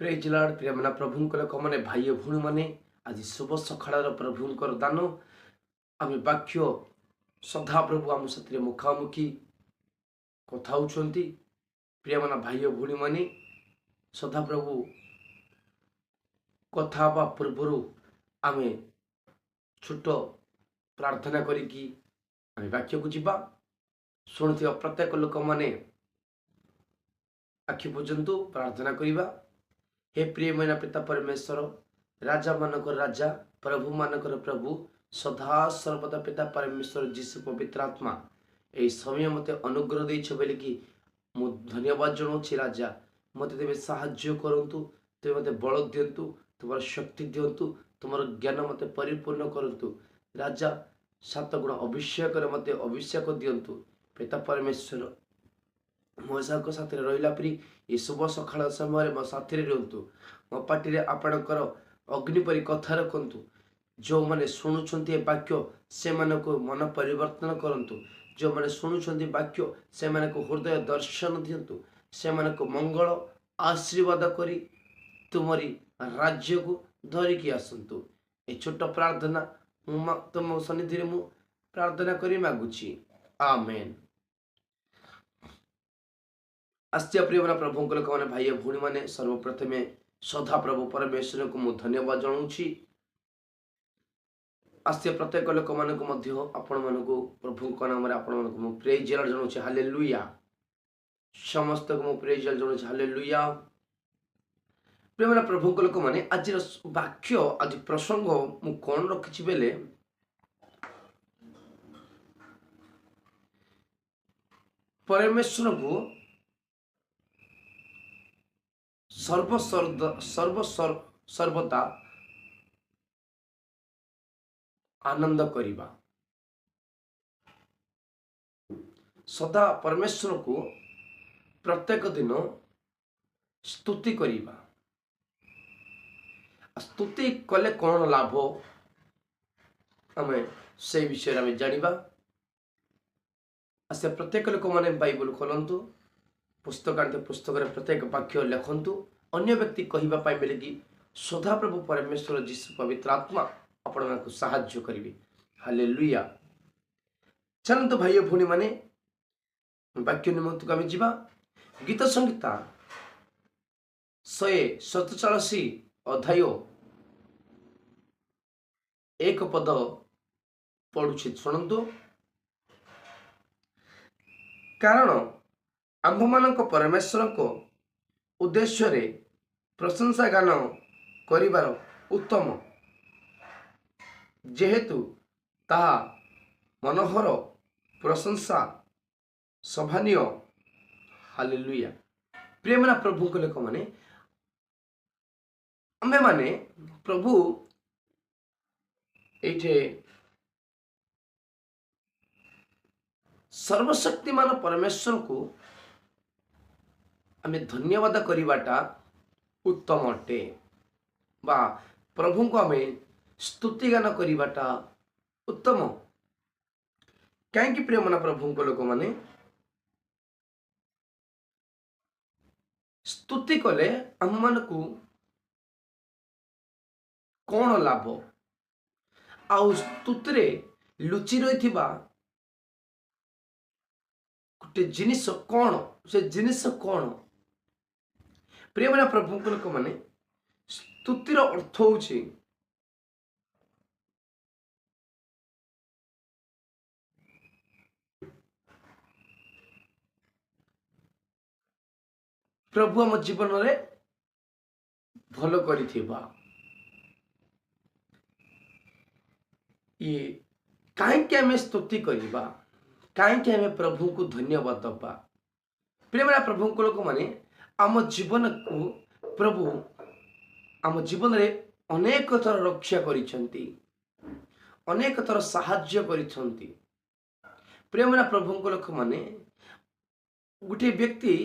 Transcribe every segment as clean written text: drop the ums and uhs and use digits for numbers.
Praise Lord प्रिय मना प्रभुंकर लोकମାନେ भाई भूणी माने आज शुभ सकाळ प्रभुंकर दान आम वाक्य सदा प्रभु आम साथी मुखामुखी कथा होती प्रिय मना भाई भूणी माने सदा प्रभु कथा हवा पूर्वर आम छोट प्रार्थना करिकी आम वाक्य को जीवा शुणुवा प्रत्येक लोक मैंने आखि बुझंतु प्रार्थना करिबा। हे प्रिय मैना पिता परमेश्वर राजा मानक राजा प्रभु मानक प्रभु सदा सर्वदा पिता परमेश्वर जीशु पवित्र आत्मा यही समय मत अनुग्रह देछ बोली कि मु धन्यवाद जनाऊँ राजा मत तेज साहाय्य करंतु तेज मत बल दिंतु तुम शक्ति दिंतु तुम ज्ञान मत परिपूर्ण करंतु राजा 7 गुण अभिषेक मत अभिषेक दिंतु पिता परमेश्वर मो साथी रहा परी ये शुभ सकाळ समय मो साथी रुहतु मो पार्टी आपणकर अग्निपरी कथा रखु जो मैंने शुणुंट वाक्य से मन परिवर्तन करंतु जो मैंने शुणुंट वाक्य से हृदय दर्शन दिंतु से मंगल आशीर्वाद करी तुमरी राज्य को धरिकी आसतु ए छोट प्रार्थना तुम सन्निधि मु प्रार्थना करी मागुची आमेन। आस्या प्रियमना प्रभु लोक मैंने भाई भूणी मैंने सर्वप्रथमे सदा प्रभु परमेश्वर को मुझे धन्यवाद जनाऊँगी। आस्या प्रत्येक लोक आपण प्रभु नाम आपण प्रेज जनाऊँगी हालेलुया समस्त को प्रेज जनाऊँगी हालेलुया। प्रियमना प्रभु लोक मैंने आज वाक्य आज प्रसंग मु कौन रखी बेले परमेश्वर को सर्वदा आनंद करिबा सदा परमेश्वर को प्रत्येक दिन स्तुति करिबा। स्तुति कले कौन लाभ आमे से विषय आमे जानिबा। आसे प्रत्येक लोक माने बाइबल खोलंतु पुस्तक आनते पुस्तक प्रत्येक वाक्य लिखंतु अन्य व्यक्ति कहवाई मिले कि सदा प्रभु परमेश्वर जीशु पवित्र आत्मा आपण को साहाय्य करेंगे हालेलुया। चलते भाई भूणी माने वाक्य निमंत्रण को आम जा गीत संगीता 147 अध्याय 1 पद पढ़ुछि शुणु। कारण आंभ मानक परमेश्वर को उद्देश्य रे प्रशंसा गान करिबार उत्तम जेहेतु ताहा मनोहर प्रशंसा सभानीय हालेलुया। प्रेमना प्रभु को लोक माने आमे माने प्रभु एठे सर्वशक्तिमान परमेश्वर को आमे धन्यवाद करिबाटा उत्तम अटे बा प्रभु को आमे स्तुति गान करिबाटा उत्तम। कहीं प्रियमना प्रभु को लोक माने स्तुति कले आम मान को कौन लाभ आउ स्तुति रे लुचि रही गोटे जिनिस कौन से जिनिस कौन प्रियमना प्रभु लोक माने स्तुतिर अर्थ होछि प्रभु आम जीवन रे भल करिथिबा ये कहीं आम स्तुति करिबा कहीं आम प्रभु को धन्यवाद दबा। प्रेमना प्रभु को लोक माने आम जीवन को प्रभु आम जीवन रे अनेक थर रक्षा करिसेंती अनेक थर साहाय्य करिसेंती। प्रेमना प्रभु को लोक माने गोटे व्यक्ति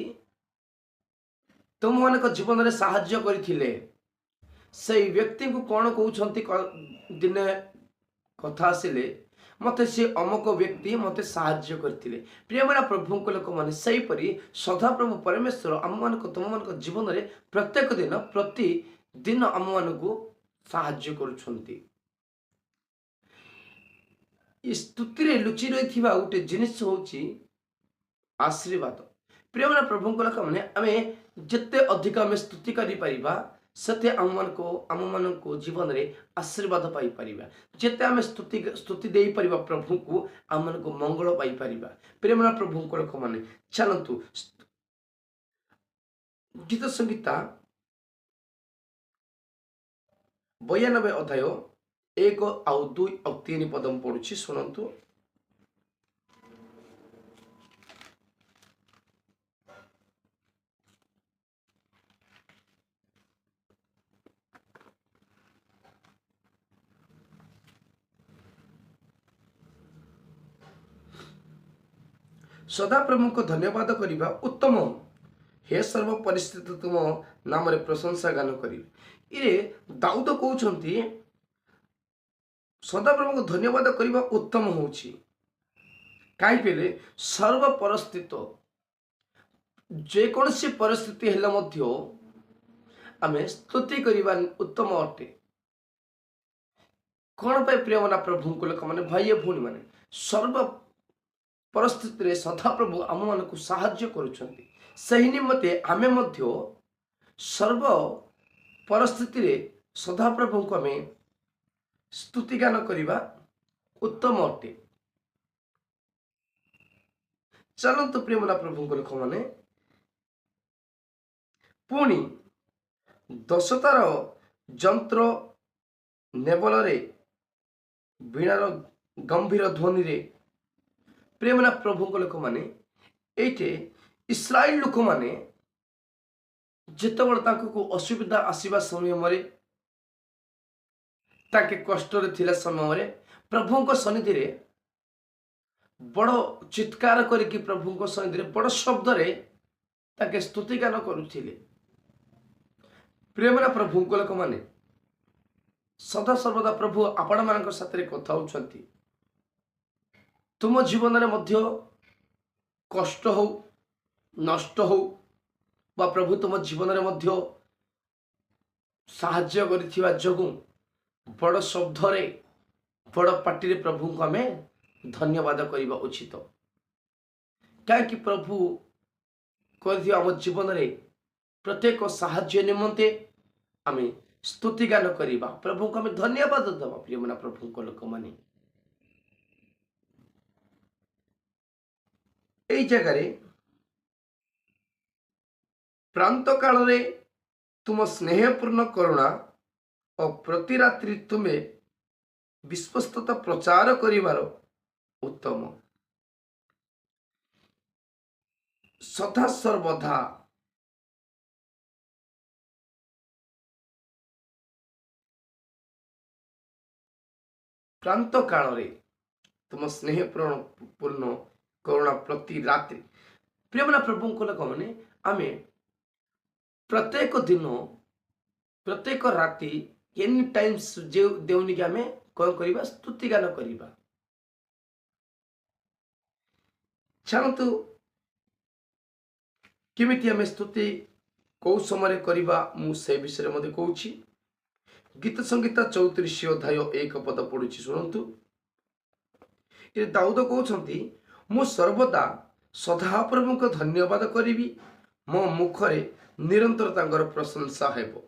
तुम मान जीवन रे साहाय्य करथिले से व्यक्ति को कौन कहउछंती दिने कथा आसिले मते से अमुक व्यक्ति मते साहाय्य करथिले। प्रियमरा प्रभु को लोक माने सही परी सदा प्रभु परमेश्वर आम मान को तुम मान को जीवन रे प्रत्येक दिन प्रति दिन आम मान को साहाय्य करूछंती। स्तुति रे लुचि रहिथिबा उटे जिनिस होची आशीर्वाद। प्रियमरा प्रभु को लोक माने आमे जते अधिक आमे स्तुति करि परिबा सत्य आम मान को जीवन रे आशीर्वाद पाई परिबा। जेते आमे स्तुति देई परिबा प्रभु को आम मान को मंगल पाई परिबा। प्रेमना प्रभु को लोक माने चलंतु गीत संगीता 92 अध्याय 1 और 2 और 3 पदम पढुछि सुनंतु। सदा प्रभु को धन्यवाद करिबा उत्तम। हे सर्व परिस्थिति तुम नाम रे प्रशंसा गान करी। इरे दाऊद कहउछंती सदा प्रभु को धन्यवाद करिबा उत्तम होउछि। काई पेले सर्व परिस्थिति जे कोनसी परिस्थिति हेला मध्य आमे स्तुति करिबा उत्तम अटे। कोन पे प्रियमना प्रभु को लोक माने भाई भूनी माने सर्व परिस्थिति रे सदा प्रभु आम मान को साहाय्य करूछंती। सही निमते आमे मध्य सर्व परिस्थिति रे सदा प्रभु को आमे स्तुति गान करिबा उत्तम अटे। चलंतु प्रेमना प्रभु को लोक माने पुणी दशतार जंत्र नेबल रे वीणार गंभीर ध्वनि रे प्रेमना प्रभु को लोक माने एटे इस्राएल लोक माने जेतेबेले तांको को असुविधा आसीबा समय मरे ताके कष्ट रे थिला समय मरे प्रभु को सन्निधि रे बड़ चित्कार करके प्रभु को सन्निधि रे बड़ शब्द रे ताके स्तुति गान करुथिले। प्रेमना प्रभु को लोक माने सदा सर्वदा प्रभु आपण मानक साथ रे कथा होछंती। तुम जीवन रे मध्य कष्ट हो नष्ट हो बा प्रभु तुम जीवन रे मध्य साहाय्य करिथिबा जगु बड़ शब्द रे बड़ पार्टी रे प्रभु को हमें धन्यवाद करिबा उचित। काहे प्रभु कहि हम जीवन रे प्रत्येक साहाय्य निमंते आमे स्तुति गान करिबा प्रभु को हमें धन्यवाद दबा। प्रियमना प्रभु को लोक माने एई जगह रे प्रांत काल रे तुम स्नेहपूर्ण करुणा और प्रति रात्रि तुम्हें विश्वस्तता प्रचार करिवार उत्तम। सदा सर्वदा प्रांत काल रे तुम स्नेहपूर्ण करुणा प्रति रात्रि। प्रियमना प्रभु को लोक माने आमे प्रत्येक दिन प्रत्येक राति एनी टाइम्स जे देउनी के आमे कोन करिबा स्तुति गान करिबा। छानतु केमिति आमे स्तुति को समय करिबा मु से विषय मध्ये कहूची। गीत संगीता 34 अध्याय 1 पद पढुची सुनंतु। ए दाऊद कहउछंती मु सर्वदा सदा प्रभु को धन्यवाद करिबी मो मुखरे निरंतर तांगर प्रशंसा हेबो।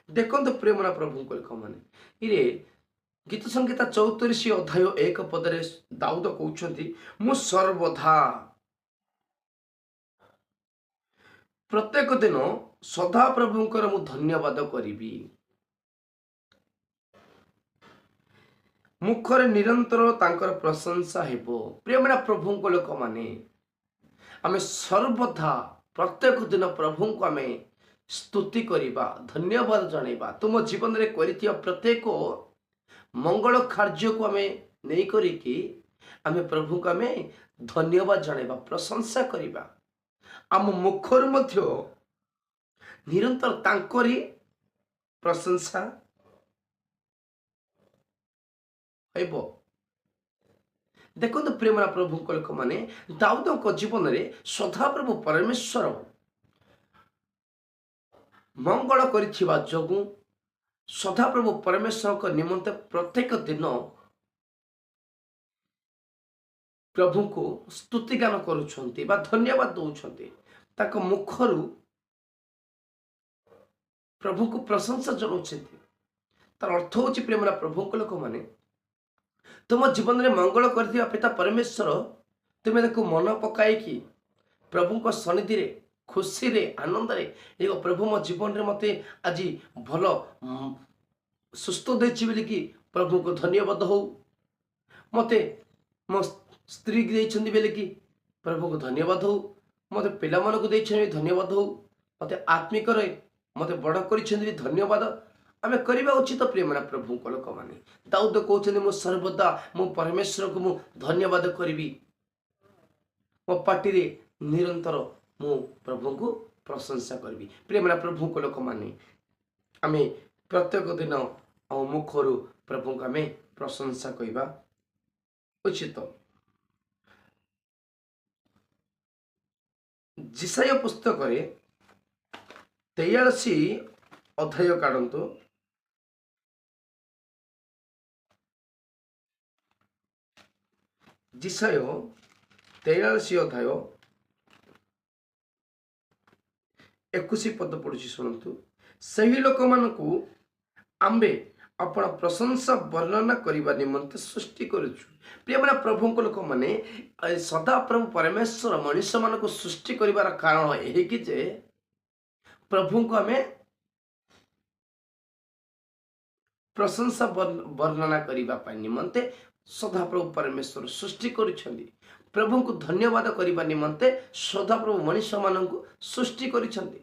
देखंतु प्रेमना प्रभु को लोक माने इरे गीत संगीता 34 अध्याय 1 पदरे दाऊद कहउछंती मु सर्वदा प्रत्येक दिन सदा प्रभुंकर मु धन्यवाद करिबी मुखरे निरंतर तांकर प्रशंसा हेबो। प्रेमना प्रभु को लोक माने आमे सर्वदा प्रत्येक दिन प्रभु को आमे स्तुति करिबा धन्यवाद जणैबा। तुम जीवन रे करिथिया प्रत्येक मंगल कार्य को आमे नै करिकि आमे प्रभु को आमे धन्यवाद जणैबा प्रशंसा करिबा। आम मुखर मध्य निरंतर तांकरी प्रशंसा ହେବ। ଦେଖନ୍ତୁ ପ୍ରେମର ପ୍ରଭୁଙ୍କ ଲୋକମାନେ ଦାଉଦଙ୍କ ଜୀବନରେ ସଦାପ୍ରଭୁ ପରମେଶ୍ୱର ମଙ୍ଗଳ କରିଥିବା ଯୋଗୁଁ ସଦାପ୍ରଭୁ ପରମେଶ୍ୱରଙ୍କ ନିମନ୍ତେ ପ୍ରତ୍ୟେକ ଦିନ ପ୍ରଭୁଙ୍କୁ ସ୍ତୁତିଗାନ କରୁଛନ୍ତି ବା ଧନ୍ୟବାଦ ଦଉଛନ୍ତି। ତାଙ୍କ ମୁଖରୁ ପ୍ରଭୁଙ୍କୁ ପ୍ରଶଂସା ଜଣାଉଛନ୍ତି। ତାର ଅର୍ଥ ହେଉଛି ପ୍ରେମର ପ୍ରଭୁଙ୍କ ଲୋକମାନେ ତୁମ ଜୀବନରେ ମଙ୍ଗଳ କରିଥିବା ପିତା ପରମେଶ୍ୱର ତୁମେ ତାକୁ ମନ ପକାଇକି ପ୍ରଭୁଙ୍କ ସନ୍ନିଧିରେ ଖୁସିରେ ଆନନ୍ଦରେ ଏ ପ୍ରଭୁ ମୋ ଜୀବନରେ ମୋତେ ଆଜି ଭଲ ସୁସ୍ଥ ଦେଇଛି ବୋଲିକି ପ୍ରଭୁଙ୍କୁ ଧନ୍ୟବାଦ ହଉ। ମୋତେ ମୋ ସ୍ତ୍ରୀ ଦେଇଛନ୍ତି ବୋଲିକି ପ୍ରଭୁଙ୍କୁ ଧନ୍ୟବାଦ ହଉ। ମୋତେ ପିଲାମାନଙ୍କୁ ଦେଇଛନ୍ତି ଧନ୍ୟବାଦ ହଉ। ମୋତେ ଆତ୍ମିକରେ ମୋତେ ବଡ଼ କରିଛନ୍ତି ଧନ୍ୟବାଦ ଆମେ କରିବା ଉଚିତ ପ୍ରେମର ପ୍ରଭୁଙ୍କ ଲୋକମାନେ। ଦାଉଦ କହୁଛନ୍ତି ମୁଁ ସର୍ବଦା ମୁଁ ପରମେଶ୍ୱରକୁ ମୁଁ ଧନ୍ୟବାଦ କରିବି। ମୋ ପାଟିରେ ନିରନ୍ତର ମୁଁ ପ୍ରଭୁଙ୍କୁ ପ୍ରଶଂସା କରିବି। ପ୍ରେମର ପ୍ରଭୁଙ୍କ ଲୋକମାନେ ଆମେ ପ୍ରତ୍ୟେକ ଦିନ ଆମ ମୁଖରୁ ପ୍ରଭୁଙ୍କୁ ଆମେ ପ୍ରଶଂସା କରିବା ଉଚିତ। ଜିସାୟ ପୁସ୍ତକରେ 43 ଅଧ୍ୟାୟ କାଢ଼ନ୍ତୁ। ଜିସାୟ 43 ଅଧ୍ୟାୟ 21 ପଦ ପଢୁଛି ଶୁଣନ୍ତୁ। ସେହି ଲୋକମାନଙ୍କୁ ଆମ୍ଭେ ଆପଣ ପ୍ରଶଂସା ବର୍ଣ୍ଣନା କରିବା ନିମନ୍ତେ ସୃଷ୍ଟି କରୁଛୁ। ପ୍ରିୟମାନେ ପ୍ରଭୁଙ୍କ ଲୋକମାନେ ସଦାପ୍ରଭୁ ପରମେଶ୍ୱର ମଣିଷମାନଙ୍କୁ ସୃଷ୍ଟି କରିବାର କାରଣ ଏହିକି ଯେ ପ୍ରଭୁଙ୍କୁ ଆମେ ପ୍ରଶଂସା ବର୍ଣ୍ଣନା କରିବା ପାଇଁ ନିମନ୍ତେ ସଦାପ୍ରଭୁ ପରମେଶ୍ୱର ସୃଷ୍ଟି କରିଛନ୍ତି। ପ୍ରଭୁଙ୍କୁ ଧନ୍ୟବାଦ କରିବା ନିମନ୍ତେ ସଦାପ୍ରଭୁ ମଣିଷମାନଙ୍କୁ ସୃଷ୍ଟି କରିଛନ୍ତି।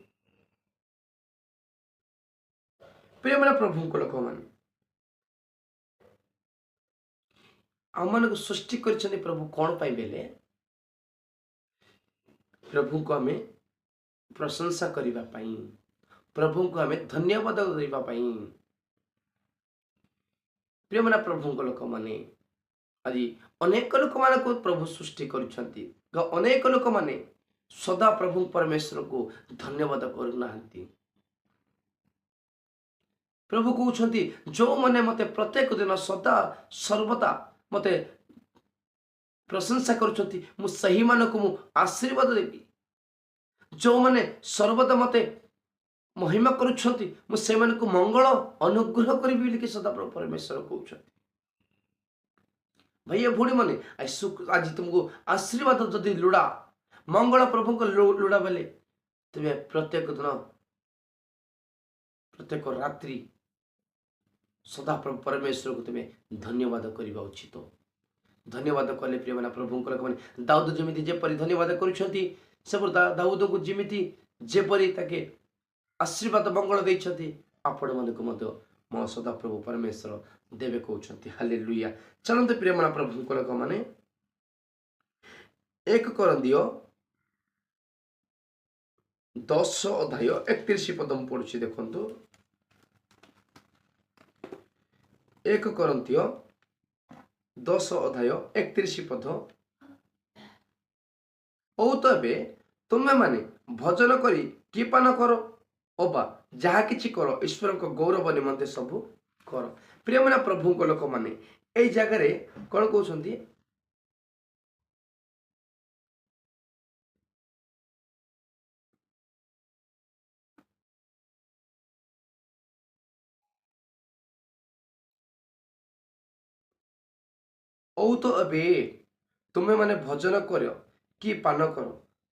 ପ୍ରିୟମାନେ ପ୍ରଭୁଙ୍କ ଲୋକମାନେ ଆମମାନଙ୍କୁ ସୃଷ୍ଟି କରିଛନ୍ତି ପ୍ରଭୁ କ'ଣ ପାଇଁ ବେଲେ ପ୍ରଭୁଙ୍କୁ ଆମେ ପ୍ରଶଂସା କରିବା ପାଇଁ, ପ୍ରଭୁଙ୍କୁ ଆମେ ଧନ୍ୟବାଦ ଦେବା ପାଇଁ। ପ୍ରିୟମାନେ ପ୍ରଭୁଙ୍କ ଲୋକମାନେ ଆଜି ଅନେକ ଲୋକମାନଙ୍କୁ ପ୍ରଭୁ ସୃଷ୍ଟି କରିଛନ୍ତି। ଅନେକ ଲୋକମାନେ ସଦା ପ୍ରଭୁ ପରମେଶ୍ୱରକୁ ଧନ୍ୟବାଦ କରୁନାହାନ୍ତି। ପ୍ରଭୁ କହୁଛନ୍ତି ଯେଉଁମାନେ ମୋତେ ପ୍ରତ୍ୟେକ ଦିନ ସଦା ସର୍ବଦା ମୋତେ ପ୍ରଶଂସା କରୁଛନ୍ତି ମୁଁ ସେହିମାନଙ୍କୁ ମୁଁ ଆଶୀର୍ବାଦ ଦେବି। ଯେଉଁମାନେ ସର୍ବଦା ମୋତେ ମହିମା କରୁଛନ୍ତି ମୁଁ ସେମାନଙ୍କୁ ମଙ୍ଗଳ ଅନୁଗ୍ରହ କରିବି ବୋଲିକି ସଦାପ୍ରଭୁ ପରମେଶ୍ୱର କହୁଛନ୍ତି। ଭାଇ ଭଉଣୀମାନେ ଆଜି ତୁମକୁ ଆଶୀର୍ବାଦ ଯଦି ଲୁଡ଼ା ମଙ୍ଗଳ ପ୍ରଭୁଙ୍କ ଲୁଡ଼ା ବେଲେ ତୁମେ ପ୍ରତ୍ୟେକ ଦିନ ପ୍ରତ୍ୟେକ ରାତ୍ରି ସଦାପ୍ରଭୁ ପରମେଶ୍ୱରକୁ ତୁମେ ଧନ୍ୟବାଦ କରିବା ଉଚିତ। ଧନ୍ୟବାଦ କଲେ ପ୍ରିୟମାନେ ପ୍ରଭୁଙ୍କ ଲୋକମାନେ ଦାଉଦ ଯେମିତି ଯେପରି ଧନ୍ୟବାଦ କରୁଛନ୍ତି ସେପରି ଦାଉଦଙ୍କୁ ଯେମିତି ଯେପରି ତାକେ ଆଶୀର୍ବାଦ ମଙ୍ଗଳ ଦେଇଛନ୍ତି ଆପଣମାନଙ୍କୁ ମଧ୍ୟ ମୋ ସଦାପ୍ରଭୁ ପରମେଶ୍ୱର ଦେବେ କହୁଛନ୍ତି। ହାଲେଲୁୟା। ଚାଲନ୍ତୁ ପ୍ରିୟମାନେ ପ୍ରଭୁଙ୍କ ଲୋକମାନେ 1 କରିନ୍ଥୀୟ 10 ଅଧ୍ୟାୟ 31 ପଦ ମୁଁ ପଢୁଛି ଦେଖନ୍ତୁ। 1 କରିନ୍ଥୀୟ 10 ଅଧ୍ୟାୟ 31 ପଦ। ଓ ତ ଏବେ ତୁମେମାନେ ଭଜନ କରି କି ପାନ କର ଅବା ଯାହା କିଛି କର ଈଶ୍ୱରଙ୍କ ଗୌରବ ନିମନ୍ତେ ସବୁ କର। ପ୍ରିୟମାନେ ପ୍ରଭୁଙ୍କ ଲୋକମାନେ ଏଇ ଜାଗାରେ କ'ଣ କହୁଛନ୍ତି? ଓ ତ ଏବେ ତୁମେମାନେ ଭଜନ କର କି ପାନ କର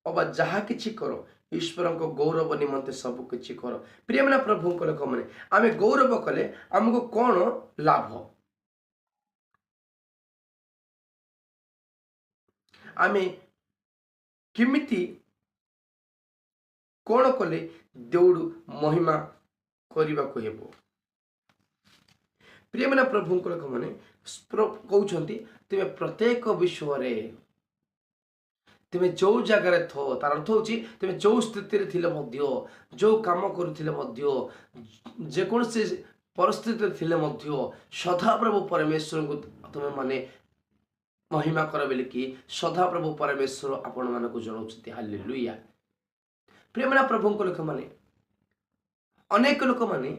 ଅବା ଯାହା କିଛି କର ଈଶ୍ୱରଙ୍କ ଗୌରବ ନିମନ୍ତେ ସବୁ କିଛି କର। ପ୍ରିୟମାନେ ପ୍ରଭୁଙ୍କ ଲୋକମାନେ ଆମେ ଗୌରବ କଲେ ଆମକୁ କ'ଣ ଲାଭ? ଆମେ କେମିତି କ'ଣ କଲେ ଦେଉడు ମହିମା କରିବାକୁ ହେବ? ପ୍ରିୟମାନେ ପ୍ରଭୁଙ୍କ ଲୋକମାନେ କହୁଛନ୍ତି ତୁମେ ପ୍ରତ୍ୟେକ ବିଷୟରେ ତୁମେ ଯେଉଁ ଜାଗାରେ ଥାଅ ତାର ଅର୍ଥ ହେଉଛି ତୁମେ ଯେଉଁ ସ୍ଥିତିରେ ଥିଲେ ମଧ୍ୟ ଯେଉଁ କାମ କରୁଥିଲେ ମଧ୍ୟ ଯେକୌଣସି ପରିସ୍ଥିତିରେ ଥିଲେ ମଧ୍ୟ ସଦାପ୍ରଭୁ ପରମେଶ୍ୱରଙ୍କୁ तुम माने महिमा कर बोलिकी सदाप्रभु परमेश्वर आपण मानक जनाउछथि। हालेलुया। प्रेमना प्रभु को लोक माने अनेक लोक माने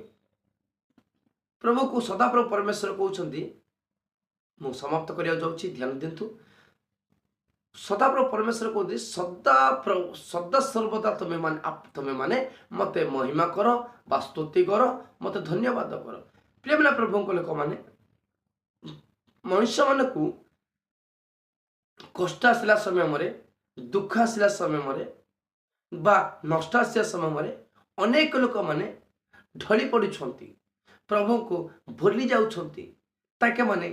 प्रभु को सदाप्रभु परमेश्वर कहउछन्ति। मु समाप्त करिया जाउछि, ध्यान दिंतु। सदाप्रभु परमेश्वर कहते सदा सर्वदा तुम्हें माने मते महिमा कर बा स्तुति कर, मते धन्यवाद कर। प्रेमना प्रभु को लोक माने मनुष्य मान को कष्ट आसला समय मरे, दुख आसला समय मरे बा नष्ट आसला समय मरे अनेक लोक माने ढली पड़ुछंती, प्रभु को भूली जाउछंती। ताके माने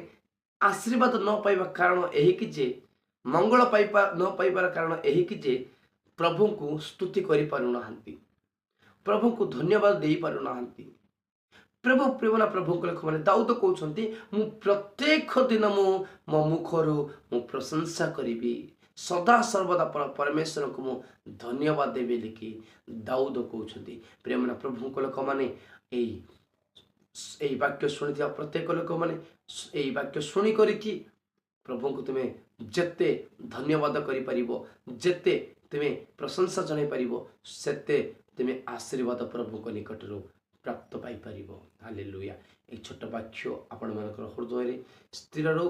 आशीर्वाद न पाइबा कारण एही कि जे मंगल पाइबा न पाइबार कारण एही कि जे प्रभु को स्तुति करि पारु नाहंती, प्रभु को धन्यवाद देई पारु नाहंती। प्रभु प्रेमना प्रभु को लोक माने दाऊद कहउछंती, मु प्रत्येक दिन मो मुखरु मु प्रशंसा करिबी, सदा सर्वदा परमेश्वर को मु धन्यवाद देबी लिखि दाऊद कहउछंती। प्रेमना प्रभु को लोक माने एई वाक्य सुनि प्रत्येक लोक माने एई वाक्य सुनि करिकि प्रभु को तुम्हें जेते धन्यवाद करि परिबो, जेते तुम्हें प्रशंसा जणाई परिबो, सेते तुम्हें आशीर्वाद प्रभु को निकटरू प्राप्त पाई परिबो। हालेलुया। एक छोट वाक्य आपण मानकर हृदय रे स्थिर रहो,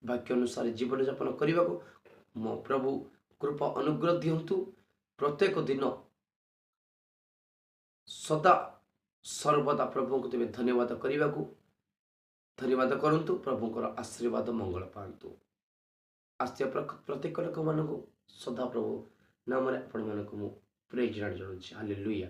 वाक्य अनुसार जीवन यापन करने को मो प्रभु कृपा अनुग्रह दियंतु। प्रत्येक दिन सदा सर्वदा प्रभु को तुम्हें धन्यवाद करने को धन्यवाद करंतु। प्रभु को आशीर्वाद मंगल पांतु। आस्थिया प्रत्येक लोक मान सदा प्रभु नाम आपण मान प्रेज जनाऊँ। हालेलुया।